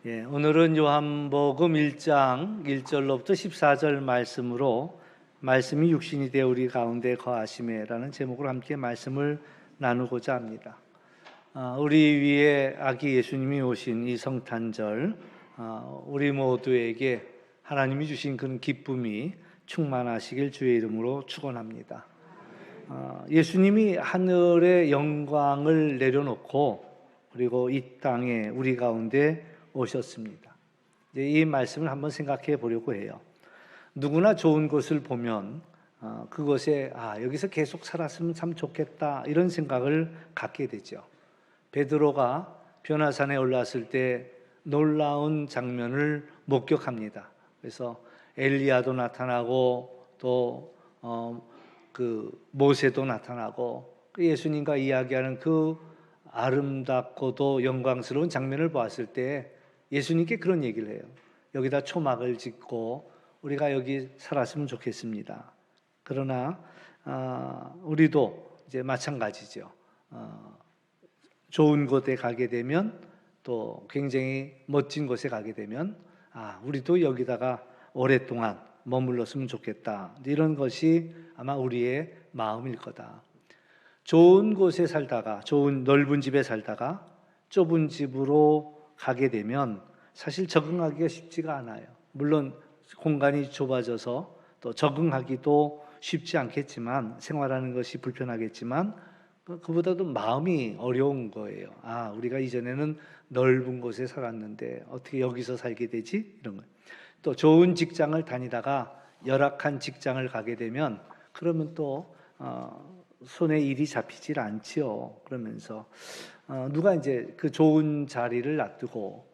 오늘은 요한복음 1장 1절로부터 14절 말씀으로 말씀이 육신이 되어 우리 가운데 거하심에라는 제목으로 함께 말씀을 나누고자 합니다. 우리 위에 아기 예수님이 오신 이 성탄절, 우리 모두에게 하나님이 주신 그런 기쁨이 충만하시길 주의 이름으로 축원합니다. 예수님이 하늘의 영광을 내려놓고 그리고 이 땅에 우리 가운데 오셨습니다. 이 말씀을 한번 생각해 보려고 해요. 누구나 좋은 것을 보면 그것에 여기서 계속 살았으면 참 좋겠다 이런 생각을 갖게 되죠. 베드로가 변화산에 올랐을 때 놀라운 장면을 목격합니다. 그래서 엘리야도 나타나고 또 모세도 나타나고 예수님과 이야기하는 그 아름답고도 영광스러운 장면을 보았을 때 예수님께 그런 얘기를 해요. 여기다 초막을 짓고 우리가 여기 살았으면 좋겠습니다. 그러나 우리도 이제 마찬가지죠. 좋은 곳에 가게 되면 또 굉장히 멋진 곳에 가게 되면 우리도 여기다가 오랫동안 머물렀으면 좋겠다. 이런 것이 아마 우리의 마음일 거다. 좋은 곳에 살다가 좋은 넓은 집에 살다가 좁은 집으로 가게 되면 사실 적응하기가 쉽지가 않아요. 물론 공간이 좁아져서 또 적응하기도 쉽지 않겠지만 생활하는 것이 불편하겠지만 그보다도 마음이 어려운 거예요. 우리가 이전에는 넓은 곳에 살았는데 어떻게 여기서 살게 되지? 이런 거예요. 또 좋은 직장을 다니다가 열악한 직장을 가게 되면 그러면 또 손에 일이 잡히질 않지요. 그러면서 누가 이제 그 좋은 자리를 놔두고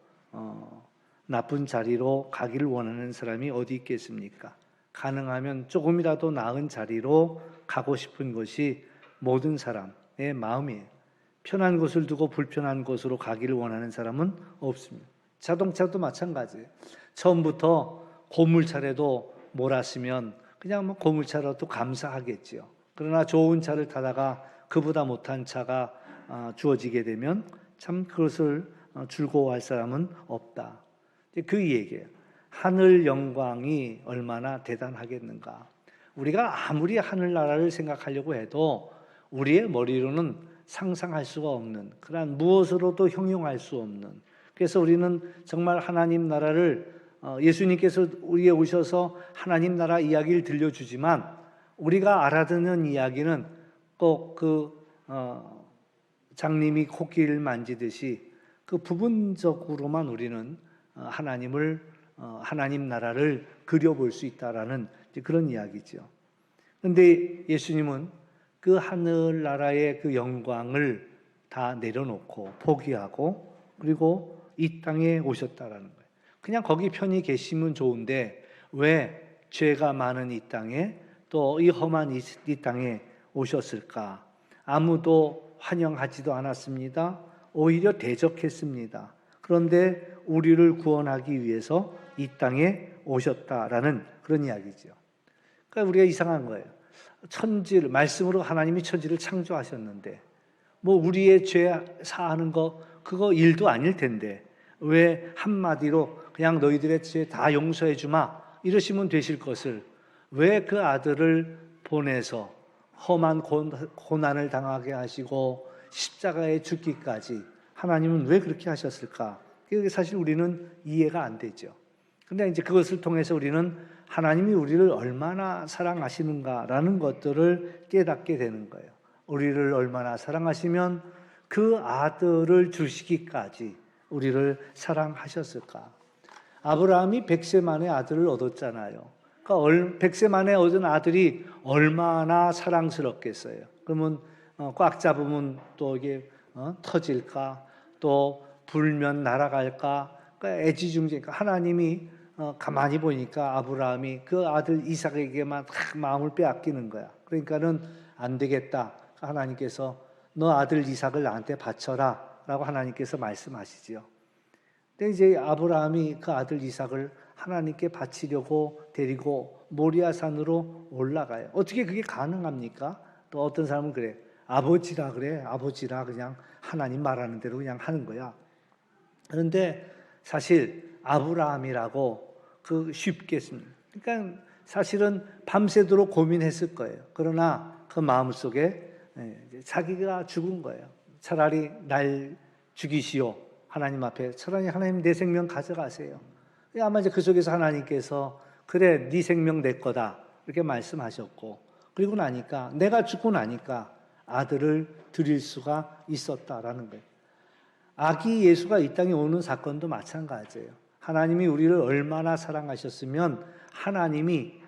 나쁜 자리로 가기를 원하는 사람이 어디 있겠습니까? 가능하면 조금이라도 나은 자리로 가고 싶은 것이 모든 사람의 마음이에요. 편한 곳을 두고 불편한 곳으로 가기를 원하는 사람은 없습니다. 자동차도 마찬가지예요. 처음부터 고물차라도 몰았으면 그냥 고물차라도 감사하겠지요. 그러나 좋은 차를 타다가 그보다 못한 차가 주어지게 되면 참 그것을 즐거워할 사람은 없다. 그 얘기예요. 하늘 영광이 얼마나 대단하겠는가. 우리가 아무리 하늘나라를 생각하려고 해도 우리의 머리로는 상상할 수가 없는 그러한 무엇으로도 형용할 수 없는 그래서 우리는 정말 하나님 나라를 예수님께서 우리에 오셔서 하나님 나라 이야기를 들려주지만 우리가 알아듣는 이야기는 꼭 장님이 코끼리를 만지듯이 그 부분적으로만 우리는 하나님 나라를 그려볼 수 있다라는 그런 이야기죠. 그런데 예수님은 그 하늘나라의 그 영광을 다 내려놓고 포기하고 그리고 이 땅에 오셨다라는 거예요. 그냥 거기 편히 계시면 좋은데 왜 죄가 많은 이 땅에 또 이 험한 이 땅에 오셨을까? 아무도 환영하지도 않았습니다. 오히려 대적했습니다. 그런데 우리를 구원하기 위해서 이 땅에 오셨다라는 그런 이야기죠. 그러니까 우리가 이상한 거예요. 말씀으로 하나님이 천지를 창조하셨는데 우리의 죄 사하는 거 그거 일도 아닐 텐데 왜 한마디로 그냥 너희들의 죄 다 용서해 주마 이러시면 되실 것을 왜 그 아들을 보내서 험한 고난을 당하게 하시고 십자가에 죽기까지 하나님은 왜 그렇게 하셨을까? 그게 사실 우리는 이해가 안 되죠. 근데 이제 그것을 통해서 우리는 하나님이 우리를 얼마나 사랑하시는가라는 것들을 깨닫게 되는 거예요. 우리를 얼마나 사랑하시면 그 아들을 주시기까지 우리를 사랑하셨을까? 아브라함이 100세 만에 아들을 얻었잖아요. 그러니까 100세 만에 얻은 아들이 얼마나 사랑스럽겠어요. 그러면 꽉 잡으면 또 이게 터질까? 또 불면 날아갈까? 그러니까 애지중지. 하나님이 가만히 보니까 아브라함이 그 아들 이삭에게만 마음을 빼앗기는 거야. 그러니까는 안 되겠다. 하나님께서 너 아들 이삭을 나한테 바쳐라 라고 하나님께서 말씀하시지요. 근데 이제 아브라함이 그 아들 이삭을 하나님께 바치려고 데리고 모리아산으로 올라가요. 어떻게 그게 가능합니까? 또 어떤 사람은 그래. 아버지라 그냥 하나님 말하는 대로 그냥 하는 거야. 그런데 사실 아브라함이라고 쉽게 씁니다. 그러니까 사실은 밤새도록 고민했을 거예요. 그러나 그 마음속에 자기가 죽은 거예요. 차라리 날 죽이시오. 하나님 앞에 차라리 하나님 내 생명 가져가세요. 아마 이제 그 속에서 하나님께서 그래 네 생명 내 거다 이렇게 말씀하셨고, 그리고 나니까 내가 죽고 나니까 아들을 드릴 수가 있었다라는 거예요. 아기 예수가 이 땅에 오는 사건도 마찬가지예요. 하나님이 우리를 얼마나 사랑하셨으면 하나님이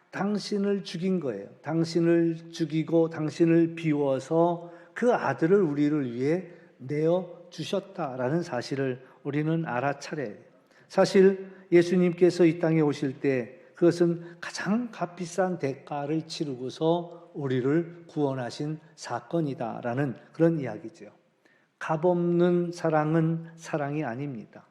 당신을 죽인 거예요. 당신을 죽이고 당신을 비워서 그 아들을 우리를 위해 내어 주셨다라는 사실을 우리는 알아차려야 돼요. 사실 예수님께서 이 땅에 오실 때 그것은 가장 값비싼 대가를 치르고서 우리를 구원하신 사건이다라는 그런 이야기죠. 값없는 사랑은 사랑이 아닙니다.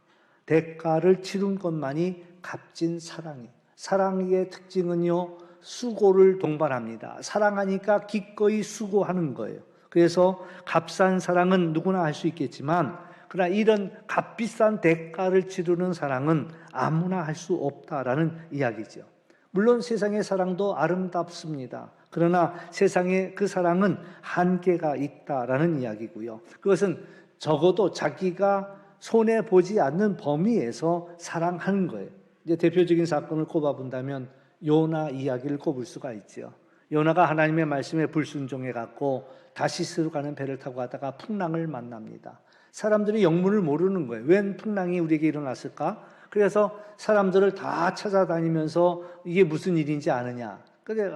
대가를 치른 것만이 값진 사랑이에요. 사랑의 특징은요, 수고를 동반합니다. 사랑하니까 기꺼이 수고하는 거예요. 그래서 값싼 사랑은 누구나 할 수 있겠지만, 그러나 이런 값비싼 대가를 치르는 사랑은 아무나 할 수 없다라는 이야기죠. 물론 세상의 사랑도 아름답습니다. 그러나 세상의 그 사랑은 한계가 있다라는 이야기고요. 그것은 적어도 자기가 손해보지 않는 범위에서 사랑하는 거예요. 이제 대표적인 사건을 꼽아본다면 요나 이야기를 꼽을 수가 있죠. 요나가 하나님의 말씀에 불순종해갖고 다시스로 가는 배를 타고 가다가 풍랑을 만납니다. 사람들이 영문을 모르는 거예요. 웬 풍랑이 우리에게 일어났을까? 그래서 사람들을 다 찾아다니면서 이게 무슨 일인지 아느냐. 근데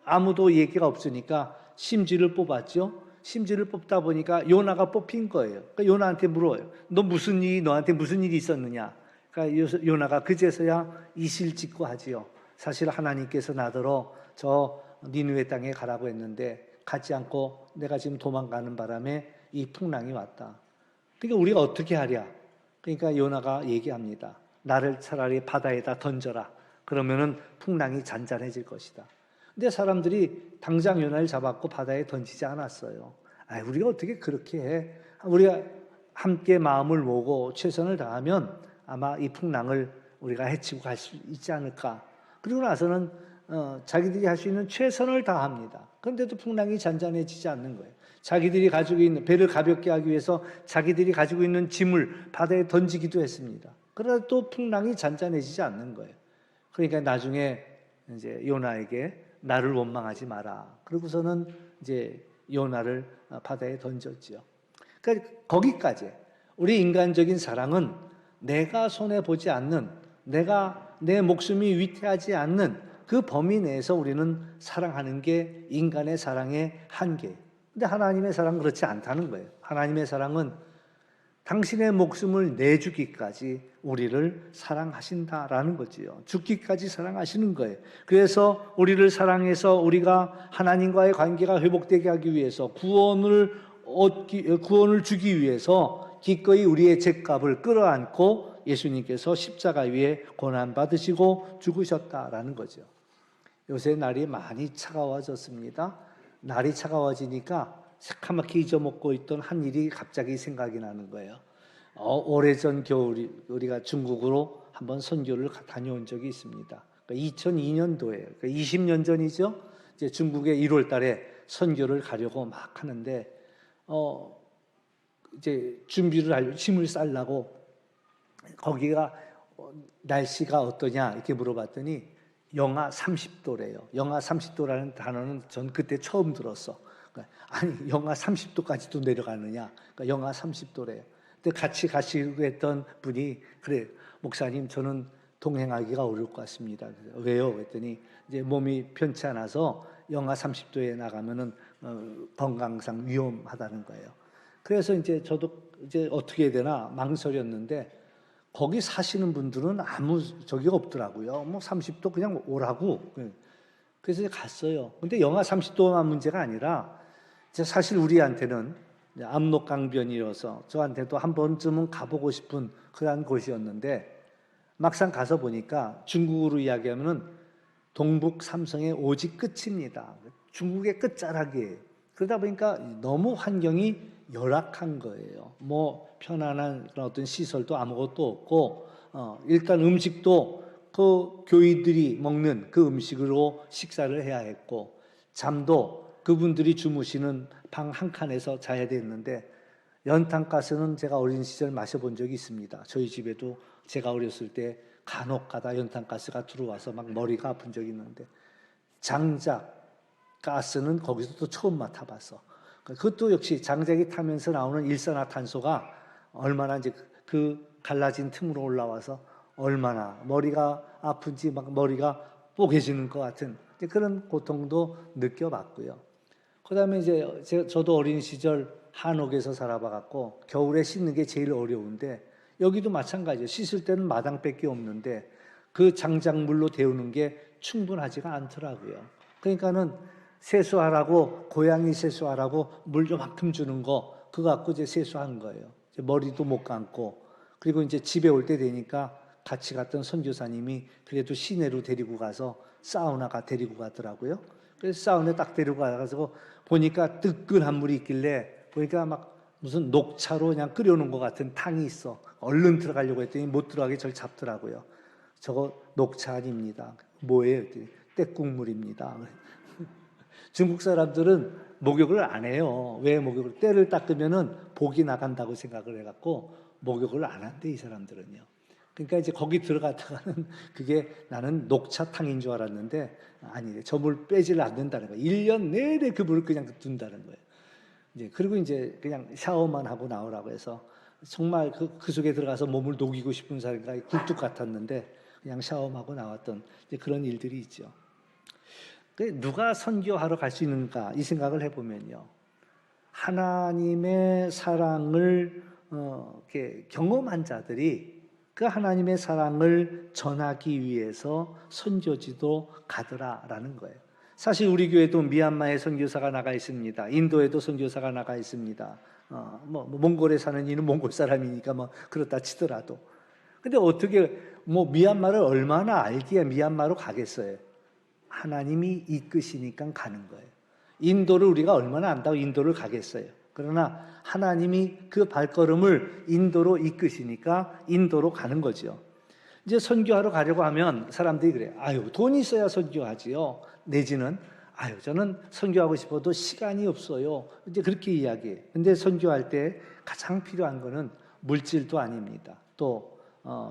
아무도 얘기가 없으니까 심지를 뽑았죠. 심지를 뽑다 보니까 요나가 뽑힌 거예요. 그러니까 요나한테 물어요. 너한테 무슨 일이 있었느냐? 그러니까 요나가 그제서야 이실직고하지요. 사실 하나님께서 나더러 저 니느웨 땅에 가라고 했는데 가지 않고 내가 지금 도망가는 바람에 이 풍랑이 왔다. 그러니까 우리가 어떻게 하랴? 그러니까 요나가 얘기합니다. 나를 차라리 바다에다 던져라. 그러면은 풍랑이 잔잔해질 것이다. 근데 사람들이 당장 요나를 잡았고 바다에 던지지 않았어요. 우리가 어떻게 그렇게 해? 우리가 함께 마음을 모으고 최선을 다하면 아마 이 풍랑을 우리가 헤치고 갈 수 있지 않을까. 그리고 나서는 자기들이 할 수 있는 최선을 다합니다. 그런데도 풍랑이 잔잔해지지 않는 거예요. 자기들이 가지고 있는 배를 가볍게 하기 위해서 자기들이 가지고 있는 짐을 바다에 던지기도 했습니다. 그러나 또 풍랑이 잔잔해지지 않는 거예요. 그러니까 나중에 이제 요나에게 나를 원망하지 마라. 그러고서는 이제 요나를 바다에 던졌죠. 그러니까 거기까지 우리 인간적인 사랑은 내가 손해보지 않는, 내가 내 목숨이 위태하지 않는 그 범위 내에서 우리는 사랑하는 게 인간의 사랑의 한계예요. 근데 하나님의 사랑은 그렇지 않다는 거예요. 하나님의 사랑은 당신의 목숨을 내주기까지 우리를 사랑하신다라는 거지요. 죽기까지 사랑하시는 거예요. 그래서 우리를 사랑해서 우리가 하나님과의 관계가 회복되게 하기 위해서 구원을 주기 위해서 기꺼이 우리의 죄값을 끌어안고 예수님께서 십자가 위에 고난받으시고 죽으셨다라는 거죠. 요새 날이 많이 차가워졌습니다. 날이 차가워지니까 새카맣게 잊어먹고 있던 한 일이 갑자기 생각이 나는 거예요. 오래전 겨울 우리가 중국으로 한번 선교를 다녀온 적이 있습니다. 그러니까 2002년도에, 그러니까 20년 전이죠. 이제 중국에 1월 달에 선교를 가려고 막 하는데 이제 준비를 하려고 짐을 싸려고 거기가 날씨가 어떠냐 이렇게 물어봤더니 영하 30도래요. 영하 30도라는 단어는 전 그때 처음 들었어. 아니 영하 30도까지도 내려가느냐? 그러니까 영하 30도래요. 근데 같이 가시고 했던 분이 그래 목사님 저는 동행하기가 어려울 것 같습니다. 왜요? 그랬더니 이제 몸이 편치 않아서 영하 30도에 나가면은 건강상 위험하다는 거예요. 그래서 이제 저도 이제 어떻게 해야 되나 망설였는데 거기 사시는 분들은 아무 저기가 없더라고요. 뭐 30도 그냥 오라고. 그래서 갔어요. 근데 영하 30도만 문제가 아니라 사실 우리한테는 압록강변이어서 저한테도 한 번쯤은 가보고 싶은 그런 곳이었는데 막상 가서 보니까 중국으로 이야기하면은 동북 삼성의 오직 끝입니다. 중국의 끝자락이에요. 그러다 보니까 너무 환경이 열악한 거예요. 뭐 편안한 그런 어떤 시설도 아무것도 없고 일단 음식도 그 교인들이 먹는 그 음식으로 식사를 해야 했고 잠도 그분들이 주무시는 방 한 칸에서 자야 됐는데 연탄가스는 제가 어린 시절 마셔본 적이 있습니다. 저희 집에도 제가 어렸을 때 간혹 가다 연탄가스가 들어와서 막 머리가 아픈 적이 있는데 장작 가스는 거기서 또 처음 맡아봤어. 그것도 역시 장작이 타면서 나오는 일산화탄소가 얼마나 이제 그 갈라진 틈으로 올라와서 얼마나 머리가 아픈지 막 머리가 뽀개지는 것 같은 그런 고통도 느껴봤고요. 그다음에 이제 저도 어린 시절 한옥에서 살아봐갖고 겨울에 씻는 게 제일 어려운데 여기도 마찬가지예요. 씻을 때는 마당밖에 없는데 그 장작물로 데우는 게 충분하지가 않더라고요. 그러니까는 세수하라고 고양이 세수하라고 물 요만큼 주는 거 그거 갖고 이제 세수한 거예요. 이제 머리도 못 감고 그리고 이제 집에 올 때 되니까 같이 갔던 선교사님이 그래도 시내로 데리고 가서 사우나가 데리고 가더라고요. 그래서 사우나에 딱 데리고 가서 보니까 뜨끈한 물이 있길래 보니까 막 무슨 녹차로 그냥 끓여놓은 것 같은 탕이 있어. 얼른 들어가려고 했더니 못 들어가게 저를 잡더라고요. 저거 녹차 아닙니다. 뭐예요? 떼국물입니다. 중국 사람들은 목욕을 안 해요. 왜 목욕을? 때를 닦으면은 복이 나간다고 생각을 해갖고 목욕을 안 한대 이 사람들은요. 그러니까 이제 거기 들어갔다가는 그게 나는 녹차탕인 줄 알았는데 아니래. 저 물 빼지를 않는다는 거예요. 1년 내내 그 물을 그냥 둔다는 거예요. 이제 그리고 이제 그냥 샤워만 하고 나오라고 해서 정말 그 속에 들어가서 몸을 녹이고 싶은 사람이 굴뚝 같았는데 그냥 샤워만 하고 나왔던 이제 그런 일들이 있죠. 누가 선교하러 갈 수 있는가 이 생각을 해보면요. 하나님의 사랑을 이렇게 경험한 자들이 그 하나님의 사랑을 전하기 위해서 선교지도 가더라라는 거예요. 사실 우리 교회도 미얀마에 선교사가 나가 있습니다. 인도에도 선교사가 나가 있습니다. 몽골에 사는 이는 몽골 사람이니까 뭐 그렇다 치더라도. 근데 어떻게 미얀마를 얼마나 알기에 미얀마로 가겠어요? 하나님이 이끄시니까 가는 거예요. 인도를 우리가 얼마나 안다고 인도를 가겠어요? 그러나 하나님이 그 발걸음을 인도로 이끄시니까 인도로 가는 거죠. 이제 선교하러 가려고 하면 사람들이 그래요. 아유, 돈이 있어야 선교하지요. 내지는 아유, 저는 선교하고 싶어도 시간이 없어요. 이제 그렇게 이야기해요. 근데 선교할 때 가장 필요한 거는 물질도 아닙니다. 또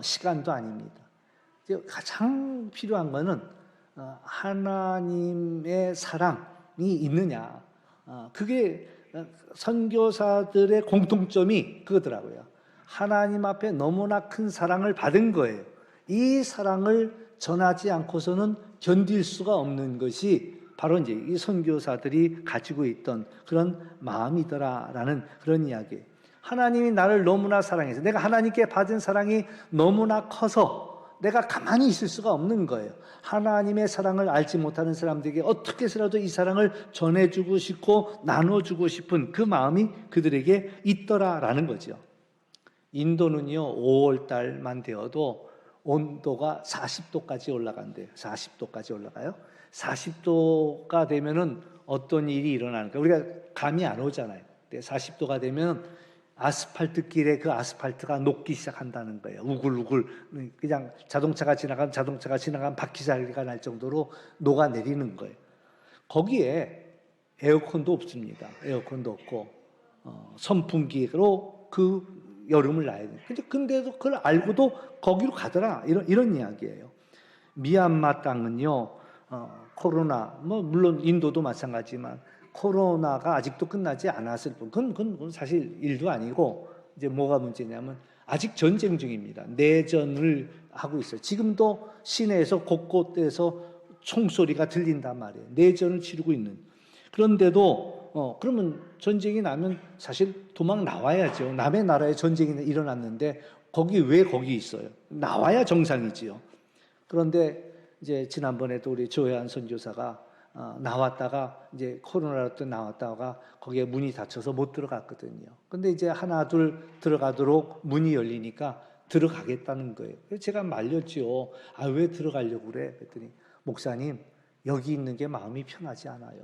시간도 아닙니다. 이제 가장 필요한 거는 하나님의 사랑이 있느냐. 그게 선교사들의 공통점이 그거더라고요. 하나님 앞에 너무나 큰 사랑을 받은 거예요. 이 사랑을 전하지 않고서는 견딜 수가 없는 것이 바로 이제 이 선교사들이 가지고 있던 그런 마음이더라라는 그런 이야기예요. 하나님이 나를 너무나 사랑해서 내가 하나님께 받은 사랑이 너무나 커서 내가 가만히 있을 수가 없는 거예요. 하나님의 사랑을 알지 못하는 사람들에게 어떻게 해서라도 이 사랑을 전해주고 싶고 나눠주고 싶은 그 마음이 그들에게 있더라라는 거죠. 인도는요 5월 달만 되어도 온도가 40도까지 올라간대요. 40도까지 올라가요. 40도가 되면은 어떤 일이 일어나는가? 우리가 감이 안 오잖아요. 40도가 되면 아스팔트 길에 그 아스팔트가 녹기 시작한다는 거예요. 우글우글 그냥 자동차가 지나간 바퀴자리가 날 정도로 녹아내리는 거예요. 거기에 에어컨도 없습니다. 에어컨도 없고 선풍기로 그 여름을 나야 돼요. 근데도 그걸 알고도 거기로 가더라. 이런 이야기예요. 미얀마 땅은요 코로나 물론 인도도 마찬가지지만 코로나가 아직도 끝나지 않았을 뿐, 그건 사실 일도 아니고, 이제 뭐가 문제냐면, 아직 전쟁 중입니다. 내전을 하고 있어요. 지금도 시내에서 곳곳에서 총소리가 들린단 말이에요. 내전을 치르고 있는. 그런데도, 그러면 전쟁이 나면 사실 도망 나와야죠. 남의 나라에 전쟁이 일어났는데, 왜 거기 있어요? 나와야 정상이지요. 그런데 이제 지난번에도 우리 조혜한 선교사가 나왔다가 이제 코로나로 또 나왔다가 거기에 문이 닫혀서 못 들어갔거든요. 근데 이제 하나 둘 들어가도록 문이 열리니까 들어가겠다는 거예요. 그래서 제가 말렸죠. 왜 들어가려고 그래? 그랬더니 목사님 여기 있는 게 마음이 편하지 않아요.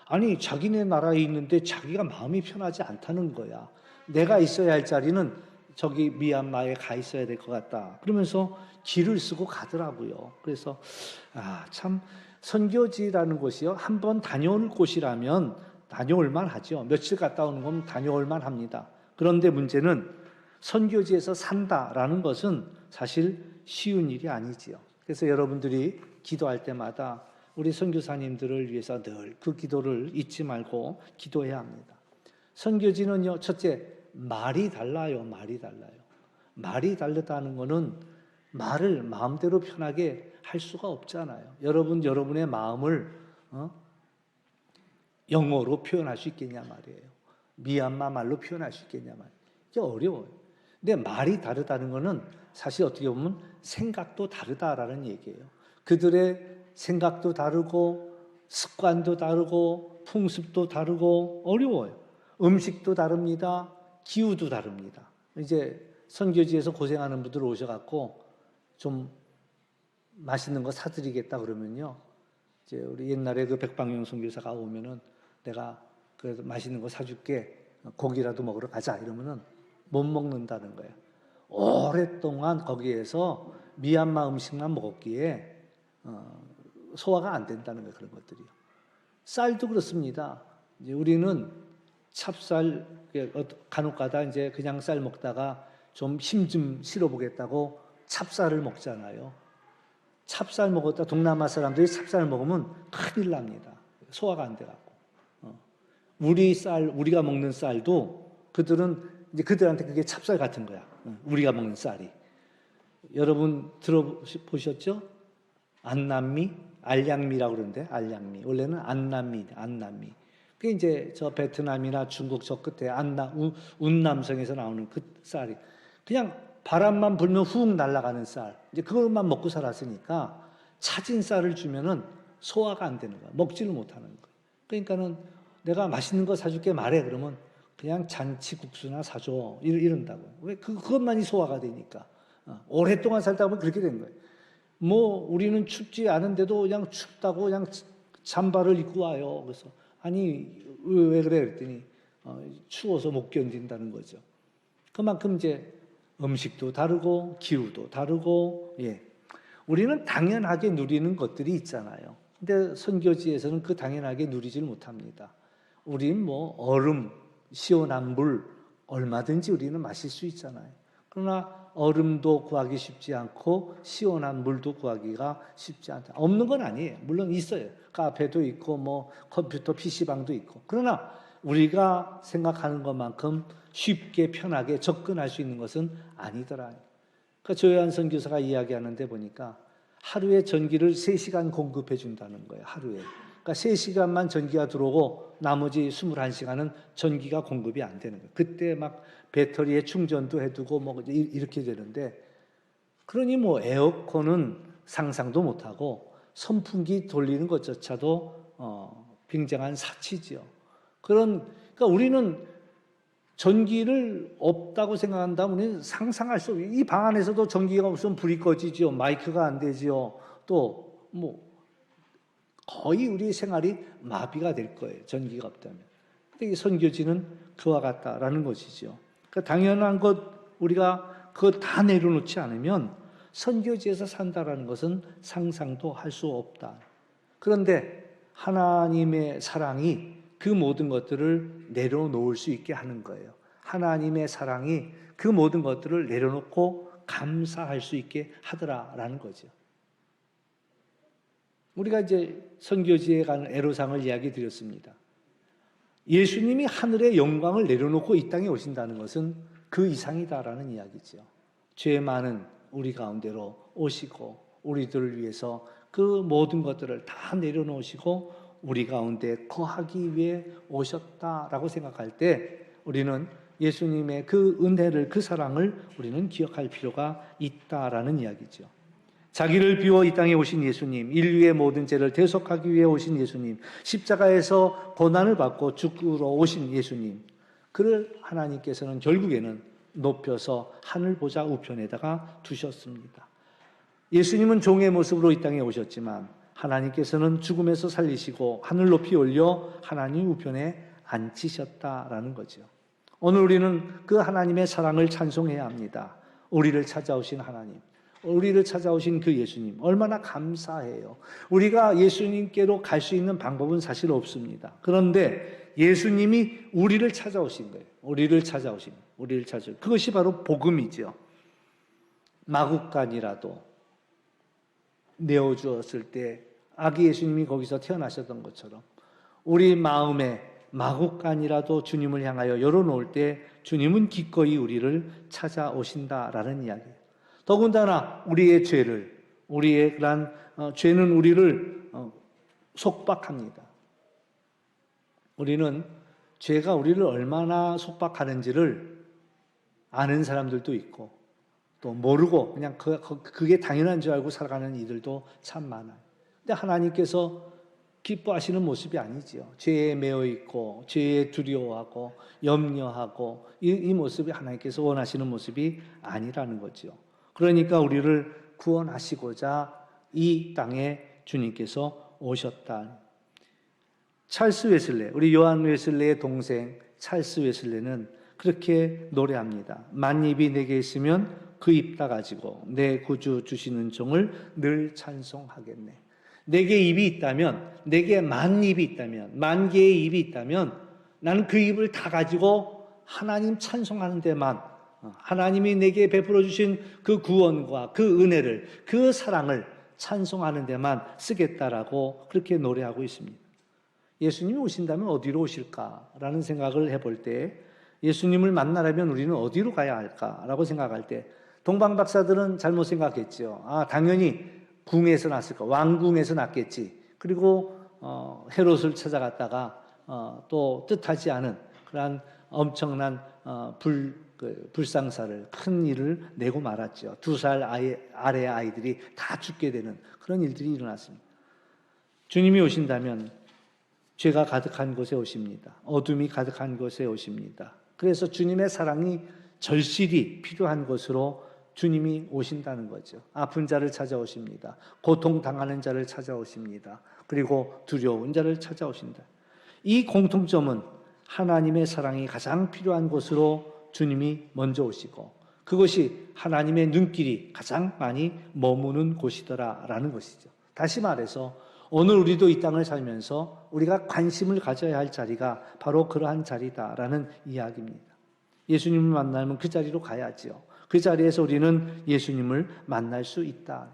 아니 자기네 나라에 있는데 자기가 마음이 편하지 않다는 거야. 내가 있어야 할 자리는 저기 미얀마에 가 있어야 될 것 같다. 그러면서 길을 쓰고 가더라고요. 그래서 참 선교지라는 곳이요, 한번 다녀올 곳이라면 다녀올 만하죠. 며칠 갔다 오는 건 다녀올 만합니다. 그런데 문제는 선교지에서 산다라는 것은 사실 쉬운 일이 아니지요. 그래서 여러분들이 기도할 때마다 우리 선교사님들을 위해서 늘 그 기도를 잊지 말고 기도해야 합니다. 선교지는요, 첫째, 말이 달라요. 말이 달라요. 말이 다르다는 것은 말을 마음대로 편하게 할 수가 없잖아요. 여러분의 마음을 영어로 표현할 수 있겠냐 말이에요. 미얀마 말로 표현할 수 있겠냐 말이에요. 이게 어려워요. 근데 말이 다르다는 것은 사실 어떻게 보면 생각도 다르다라는 얘기예요. 그들의 생각도 다르고 습관도 다르고 풍습도 다르고 어려워요. 음식도 다릅니다. 기후도 다릅니다. 이제 선교지에서 고생하는 분들 오셔갖고 좀 맛있는 거 사드리겠다 그러면요, 이제 우리 옛날에 그 백방용 선교사가 오면은 내가 그 맛있는 거 사줄게, 고기라도 먹으러 가자 이러면은 못 먹는다는 거예요. 오랫동안 거기에서 미얀마 음식만 먹었기에 소화가 안 된다는 거예요. 그런 것들이요. 쌀도 그렇습니다. 이제 우리는 찹쌀 간혹가다 이제 그냥 쌀 먹다가 좀 힘 좀 실어보겠다고 찹쌀을 먹잖아요. 찹쌀 먹었다 동남아 사람들이 찹쌀 먹으면 큰일 납니다. 소화가 안 돼갖고. 우리가 먹는 쌀도 그들한테 그게 찹쌀 같은 거야. 우리가 먹는 쌀이. 여러분 들어보셨죠? 안남미, 알량미라고 그러는데, 알량미. 원래는 안남미. 그게 이제 저 베트남이나 중국 저 끝에 운남성에서 나오는 그 쌀이 그냥 바람만 불면 훅 날아가는 쌀. 이제 그것만 먹고 살았으니까 차진 쌀을 주면은 소화가 안 되는 거야. 먹지를 못하는 거야. 그러니까는 내가 맛있는 거 사줄게 말해. 그러면 그냥 잔치국수나 사줘. 이런다고. 왜? 그것만이 소화가 되니까. 오랫동안 살다 보면 그렇게 된 거예요. 뭐 우리는 춥지 않은데도 그냥 춥다고 그냥 잠바를 입고 와요. 그래서 아니 왜 그래 그랬더니 추워서 못 견딘다는 거죠. 그만큼 이제 음식도 다르고 기후도 다르고, 우리는 당연하게 누리는 것들이 있잖아요. 근데 선교지에서는 그 당연하게 누리질 못합니다. 우린 뭐 얼음, 시원한 물 얼마든지 우리는 마실 수 있잖아요. 그러나 얼음도 구하기 쉽지 않고 시원한 물도 구하기가 쉽지 않다. 없는 건 아니에요. 물론 있어요. 카페도 있고 뭐 컴퓨터 PC방도 있고. 그러나 우리가 생각하는 것만큼 쉽게 편하게 접근할 수 있는 것은 아니더라. 그러니까 조혜환 선교사가 이야기하는데 보니까 하루에 전기를 3시간 공급해 준다는 거예요. 하루에. 그러니까 3시간만 전기가 들어오고 나머지 21시간은 전기가 공급이 안 되는 거예요. 그때 막 배터리에 충전도 해두고 뭐 이렇게 되는데, 그러니 뭐 에어컨은 상상도 못하고 선풍기 돌리는 것조차도 굉장한 사치지요. 그러니까 우리는 전기를 없다고 생각한다면 우리는 상상할 수 없어요. 이 방 안에서도 전기가 없으면 불이 꺼지죠. 마이크가 안 되죠. 또 뭐 거의 우리 생활이 마비가 될 거예요. 전기가 없다면. 근데 이 선교지는 그와 같다라는 것이죠. 그러니까 당연한 것, 우리가 그거 다 내려놓지 않으면 선교지에서 산다라는 것은 상상도 할 수 없다. 그런데 하나님의 사랑이 그 모든 것들을 내려놓을 수 있게 하는 거예요. 하나님의 사랑이 그 모든 것들을 내려놓고 감사할 수 있게 하더라라는 거죠. 우리가 이제 선교지에 가는 애로사항을 이야기 드렸습니다. 예수님이 하늘의 영광을 내려놓고 이 땅에 오신다는 것은 그 이상이다라는 이야기죠. 죄 많은 우리 가운데로 오시고 우리들을 위해서 그 모든 것들을 다 내려놓으시고 우리 가운데 거하기 위해 오셨다라고 생각할 때 우리는 예수님의 그 은혜를, 그 사랑을 우리는 기억할 필요가 있다라는 이야기죠. 자기를 비워 이 땅에 오신 예수님, 인류의 모든 죄를 대속하기 위해 오신 예수님, 십자가에서 고난을 받고 죽으러 오신 예수님, 그를 하나님께서는 결국에는 높여서 하늘 보좌 우편에다가 두셨습니다. 예수님은 종의 모습으로 이 땅에 오셨지만 하나님께서는 죽음에서 살리시고 하늘 높이 올려 하나님 우편에 앉히셨다라는 거죠. 오늘 우리는 그 하나님의 사랑을 찬송해야 합니다. 우리를 찾아오신 하나님, 우리를 찾아오신 그 예수님, 얼마나 감사해요. 우리가 예수님께로 갈 수 있는 방법은 사실 없습니다. 그런데 예수님이 우리를 찾아오신 거예요. 우리를 찾아오신, 그것이 바로 복음이죠. 마구간이라도 내어주었을 때 아기 예수님이 거기서 태어나셨던 것처럼 우리 마음에 마구간이라도 주님을 향하여 열어놓을 때 주님은 기꺼이 우리를 찾아오신다라는 이야기예요. 더군다나 우리의 그러한 죄는 우리를 속박합니다. 우리는 죄가 우리를 얼마나 속박하는지를 아는 사람들도 있고 또 모르고 그냥 그게 당연한 줄 알고 살아가는 이들도 참 많아요. 근데 하나님께서 기뻐하시는 모습이 아니지요. 죄에 매여 있고 죄에 두려워하고 염려하고 이 모습이 하나님께서 원하시는 모습이 아니라는 거죠. 그러니까 우리를 구원하시고자 이 땅에 주님께서 오셨다. 찰스 웨슬레, 우리 요한 웨슬레의 동생 찰스 웨슬레는 그렇게 노래합니다. 만입이 내게 있으면 그 입 다 가지고 내 구주 주시는 종을 늘 찬송하겠네. 내게 입이 있다면, 내게 만 입이 있다면, 만 개의 입이 있다면 나는 그 입을 다 가지고 하나님 찬송하는 데만, 하나님이 내게 베풀어 주신 그 구원과 그 은혜를, 그 사랑을 찬송하는 데만 쓰겠다라고 그렇게 노래하고 있습니다. 예수님이 오신다면 어디로 오실까라는 생각을 해볼 때 예수님을 만나려면 우리는 어디로 가야 할까라고 생각할 때 동방박사들은 잘못 생각했죠. 당연히 궁에서 났을까, 왕궁에서 났겠지. 그리고 헤롯을 찾아갔다가 또 뜻하지 않은 그러한 엄청난 불상사를, 큰 일을 내고 말았죠. 2살 아래의 아이들이 다 죽게 되는 그런 일들이 일어났습니다. 주님이 오신다면 죄가 가득한 곳에 오십니다. 어둠이 가득한 곳에 오십니다. 그래서 주님의 사랑이 절실히 필요한 곳으로 주님이 오신다는 거죠. 아픈 자를 찾아오십니다. 고통당하는 자를 찾아오십니다. 그리고 두려운 자를 찾아오신다. 이 공통점은 하나님의 사랑이 가장 필요한 곳으로 주님이 먼저 오시고 그것이 하나님의 눈길이 가장 많이 머무는 곳이더라라는 것이죠. 다시 말해서 오늘 우리도 이 땅을 살면서 우리가 관심을 가져야 할 자리가 바로 그러한 자리다라는 이야기입니다. 예수님을 만나면 그 자리로 가야지요. 그 자리에서 우리는 예수님을 만날 수 있다.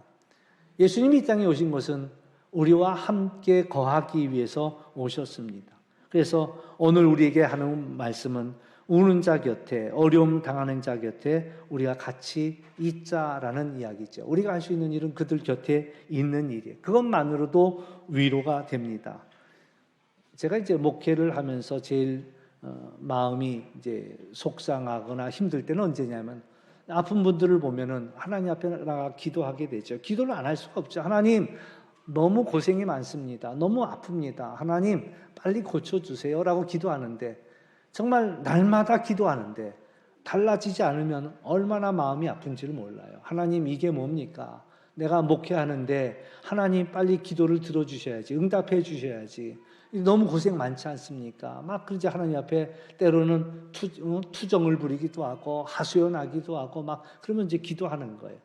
예수님이 이 땅에 오신 것은 우리와 함께 거하기 위해서 오셨습니다. 그래서 오늘 우리에게 하는 말씀은 우는 자 곁에, 어려움 당하는 자 곁에 우리가 같이 있자라는 이야기죠. 우리가 할 수 있는 일은 그들 곁에 있는 일이에요. 그것만으로도 위로가 됩니다. 제가 이제 목회를 하면서 제일 마음이 이제 속상하거나 힘들 때는 언제냐면 아픈 분들을 보면은 하나님 앞에 나가 기도하게 되죠. 기도를 안 할 수가 없죠. 하나님, 너무 고생이 많습니다. 너무 아픕니다. 하나님, 빨리 고쳐주세요라고 기도하는데 정말 날마다 기도하는데 달라지지 않으면 얼마나 마음이 아픈지를 몰라요. 하나님, 이게 뭡니까? 내가 목회하는데 하나님 빨리 기도를 들어주셔야지, 응답해 주셔야지. 너무 고생 많지 않습니까? 막 그러지 하나님 앞에 때로는 투정을 부리기도 하고 하소연하기도 하고 막 그러면 이제 기도하는 거예요.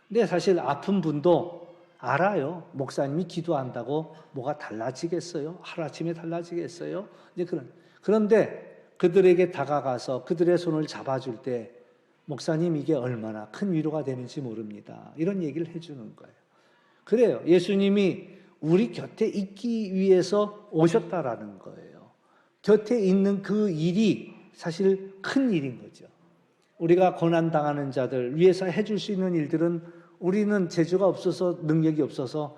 근데 사실 아픈 분도 알아요. 목사님이 기도한다고 뭐가 달라지겠어요? 하루아침에 달라지겠어요? 이제 그런데 그들에게 다가가서 그들의 손을 잡아줄 때 목사님 이게 얼마나 큰 위로가 되는지 모릅니다. 이런 얘기를 해주는 거예요. 그래요. 예수님이 우리 곁에 있기 위해서 오셨다라는 거예요. 곁에 있는 그 일이 사실 큰 일인 거죠. 우리가 고난당하는 자들 위해서 해줄 수 있는 일들은 우리는 재주가 없어서 능력이 없어서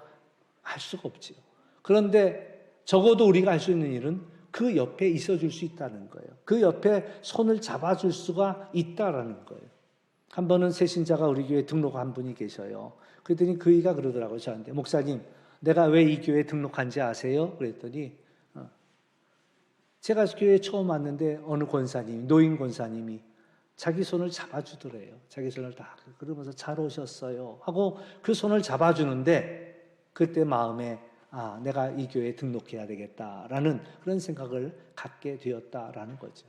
할 수가 없지요. 그런데 적어도 우리가 할 수 있는 일은 그 옆에 있어줄 수 있다는 거예요. 그 옆에 손을 잡아줄 수가 있다라는 거예요. 한 번은 새신자가 우리 교회에 등록한 분이 계셔요. 그랬더니 그이가 그러더라고요. 저한테, 목사님, 내가 왜 이 교회에 등록한지 아세요? 그랬더니 제가 교회에 처음 왔는데 어느 권사님, 노인 권사님이 자기 손을 잡아주더래요. 자기 손을 다 그러면서 잘 오셨어요 하고 그 손을 잡아주는데 그때 마음에 내가 이 교회에 등록해야 되겠다라는 그런 생각을 갖게 되었다라는 거죠.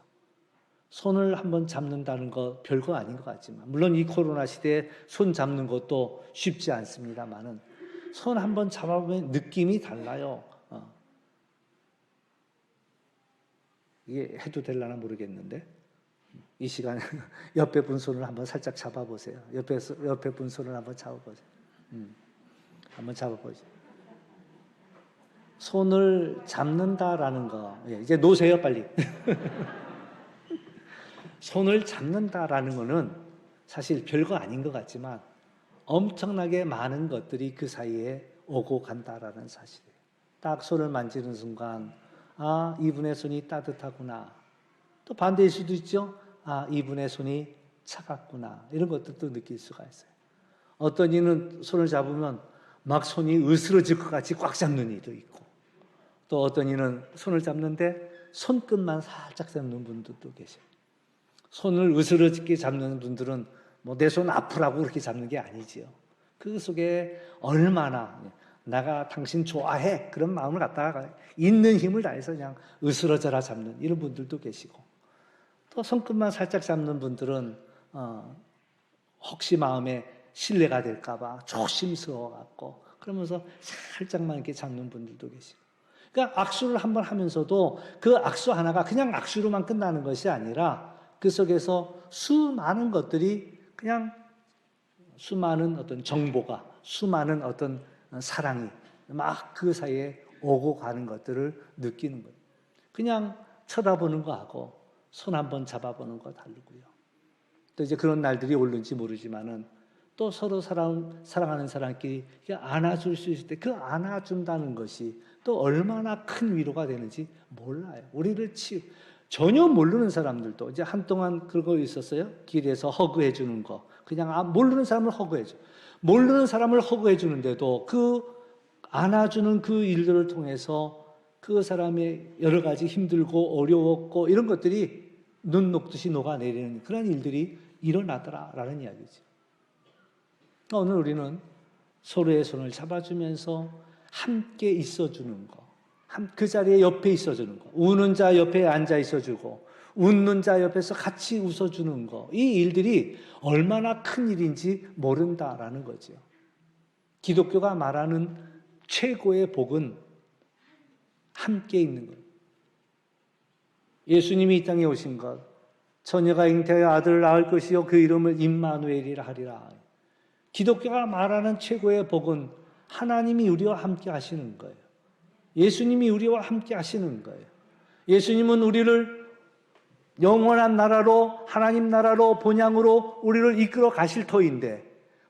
손을 한번 잡는다는 거 별거 아닌 것 같지만, 물론 이 코로나 시대에 손 잡는 것도 쉽지 않습니다만은 손 한번 잡아보면 느낌이 달라요. 이게 해도 될려나 모르겠는데, 이 시간에 옆에 분 손을 한번 살짝 잡아보세요. 옆에 분 손을 한번 잡아보세요. 한번 잡아보세요. 손을 잡는다라는 거, 이제 놓으세요, 빨리. 손을 잡는다라는 거는 사실 별거 아닌 것 같지만 엄청나게 많은 것들이 그 사이에 오고 간다라는 사실이에요. 딱 손을 만지는 순간, 이분의 손이 따뜻하구나. 또 반대일 수도 있죠. 이분의 손이 차갑구나. 이런 것들도 느낄 수가 있어요. 어떤 이는 손을 잡으면 막 손이 으스러질 것 같이 꽉 잡는 이도 있고, 또 어떤 이는 손을 잡는데 손끝만 살짝 잡는 분들도 계세요. 손을 으스러지게 잡는 분들은 내 손 아프라고 그렇게 잡는 게 아니지요. 그 속에 얼마나 내가 당신 좋아해 그런 마음을 갖다가 있는 힘을 다해서 그냥 으스러져라 잡는 이런 분들도 계시고, 또 손끝만 살짝 잡는 분들은 혹시 마음에 신뢰가 될까 봐 조심스러워 갖고 그러면서 살짝만 이렇게 잡는 분들도 계시고, 그러니까 악수를 한번 하면서도 그 악수 하나가 그냥 악수로만 끝나는 것이 아니라 그 속에서 수많은 것들이 그냥 수많은 어떤 정보가, 수많은 어떤 사랑이 막 그 사이에 오고 가는 것들을 느끼는 거예요. 그냥 쳐다보는 거하고 손 한번 잡아보는 거 다르고요. 또 이제 그런 날들이 올는지 모르지만은 또 서로 사랑하는 사람끼리 안아줄 수 있을 때 그 안아준다는 것이 또 얼마나 큰 위로가 되는지 몰라요. 우리를 전혀 모르는 사람들도 이제 한동안 그거 있었어요. 길에서 허그해 주는 거. 그냥 모르는 사람을 허그해 줘. 모르는 사람을 허그해 주는데도 그 안아주는 그 일들을 통해서 그 사람의 여러 가지 힘들고 어려웠고 이런 것들이 눈 녹듯이 녹아내리는 그런 일들이 일어나더라라는 이야기죠. 오늘 우리는 서로의 손을 잡아주면서 함께 있어주는 거, 그 자리에 옆에 있어주는 거, 우는 자 옆에 앉아 있어주고 웃는 자 옆에서 같이 웃어주는 거, 이 일들이 얼마나 큰 일인지 모른다라는 거죠. 기독교가 말하는 최고의 복은 함께 있는 것. 예수님이 이 땅에 오신 것, 처녀가 잉태하여 아들을 낳을 것이요 그 이름을 임마누엘이라 하리라. 기독교가 말하는 최고의 복은 하나님이 우리와 함께 하시는 거예요. 예수님이 우리와 함께 하시는 거예요. 예수님은 우리를 영원한 나라로, 하나님 나라로, 본향으로 우리를 이끌어 가실 터인데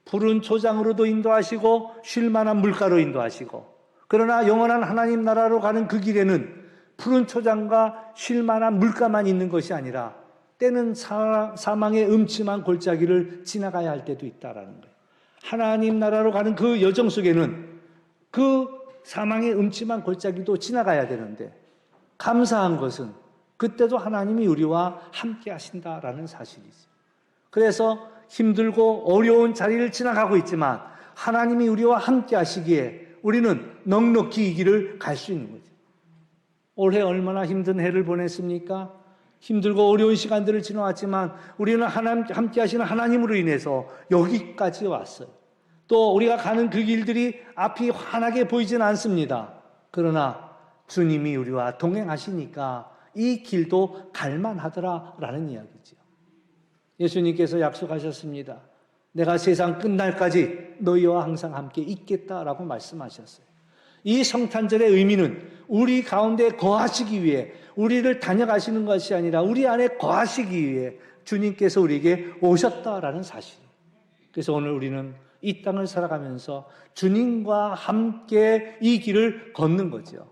푸른 초장으로도 인도하시고 쉴만한 물가로 인도하시고, 그러나 영원한 하나님 나라로 가는 그 길에는 푸른 초장과 쉴만한 물가만 있는 것이 아니라 때는 사망의 음침한 골짜기를 지나가야 할 때도 있다라는 거예요. 하나님 나라로 가는 그 여정 속에는 그 사망의 음침한 골짜기도 지나가야 되는데, 감사한 것은 그때도 하나님이 우리와 함께 하신다라는 사실이죠. 그래서 힘들고 어려운 자리를 지나가고 있지만 하나님이 우리와 함께 하시기에 우리는 넉넉히 이 길을 갈 수 있는 거죠. 올해 얼마나 힘든 해를 보냈습니까? 힘들고 어려운 시간들을 지나왔지만 우리는 함께 하시는 하나님으로 인해서 여기까지 왔어요. 또 우리가 가는 그 길들이 앞이 환하게 보이진 않습니다. 그러나 주님이 우리와 동행하시니까 이 길도 갈만하더라라는 이야기죠. 예수님께서 약속하셨습니다. 내가 세상 끝날까지 너희와 항상 함께 있겠다라고 말씀하셨어요. 이 성탄절의 의미는 우리 가운데 거하시기 위해, 우리를 다녀가시는 것이 아니라 우리 안에 거하시기 위해 주님께서 우리에게 오셨다라는 사실이에요. 그래서 오늘 우리는 이 땅을 살아가면서 주님과 함께 이 길을 걷는 거죠.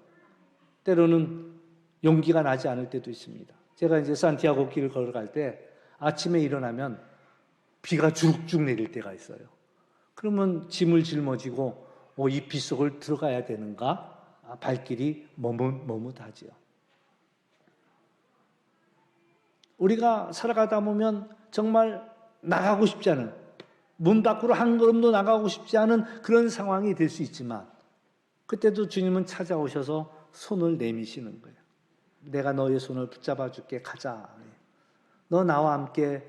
때로는 용기가 나지 않을 때도 있습니다. 제가 이제 산티아고 길을 걸어갈 때 아침에 일어나면 비가 쭉쭉 내릴 때가 있어요. 그러면 짐을 짊어지고 이 비 속을 들어가야 되는가? 발길이 머뭇하지요. 우리가 살아가다 보면 정말 나가고 싶지 않은, 문 밖으로 한 걸음도 나가고 싶지 않은 그런 상황이 될 수 있지만 그때도 주님은 찾아오셔서 손을 내미시는 거예요. 내가 너의 손을 붙잡아 줄게, 가자. 너 나와 함께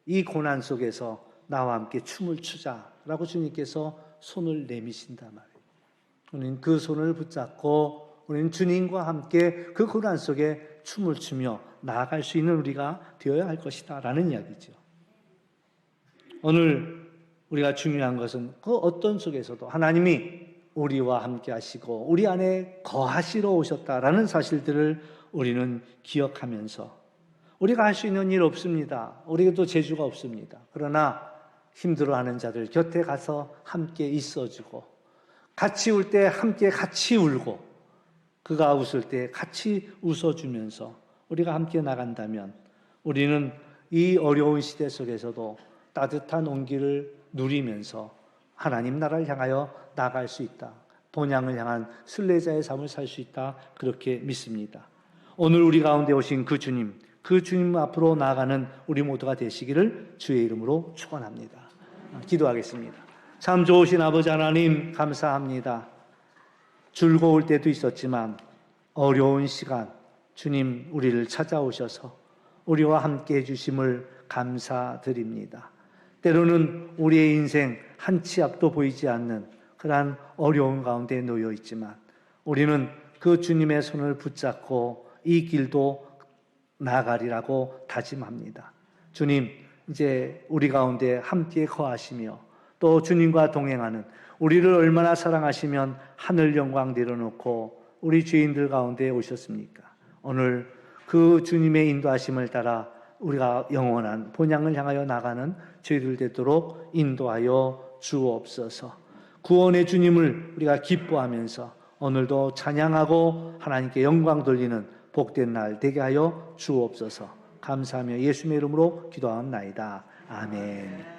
이 고난 속에서 나와 함께 춤을 추자라고 주님께서 손을 내미신단 말이에요. 우리는 그 손을 붙잡고 우리는 주님과 함께 그 고난 속에 춤을 추며 나아갈 수 있는 우리가 되어야 할 것이다 라는 이야기죠. 오늘 우리가 중요한 것은 그 어떤 속에서도 하나님이 우리와 함께 하시고 우리 안에 거하시러 오셨다라는 사실들을 우리는 기억하면서 우리가 할 수 있는 일 없습니다. 우리에게도 재주가 없습니다. 그러나 힘들어하는 자들 곁에 가서 함께 있어주고 같이 울 때 함께 같이 울고 그가 웃을 때 같이 웃어주면서 우리가 함께 나간다면 우리는 이 어려운 시대 속에서도 따뜻한 온기를 누리면서 하나님 나라를 향하여 나갈 수 있다. 본향을 향한 순례자의 삶을 살 수 있다. 그렇게 믿습니다. 오늘 우리 가운데 오신 그 주님 앞으로 나아가는 우리 모두가 되시기를 주의 이름으로 축원합니다. 기도하겠습니다. 참 좋으신 아버지 하나님 감사합니다. 즐거울 때도 있었지만 어려운 시간 주님 우리를 찾아오셔서 우리와 함께 해주심을 감사드립니다. 때로는 우리의 인생 한 치 앞도 보이지 않는 그러한 어려운 가운데 놓여 있지만 우리는 그 주님의 손을 붙잡고 이 길도 나가리라고 다짐합니다. 주님, 이제 우리 가운데 함께 거하시며 또 주님과 동행하는 우리를 얼마나 사랑하시면 하늘 영광 내려놓고 우리 죄인들 가운데 오셨습니까? 오늘 그 주님의 인도하심을 따라 우리가 영원한 본향을 향하여 나가는 저희들 되도록 인도하여 주옵소서. 구원의 주님을 우리가 기뻐하면서 오늘도 찬양하고 하나님께 영광 돌리는 복된 날 되게 하여 주옵소서. 감사하며 예수님의 이름으로 기도하옵나이다. 아멘.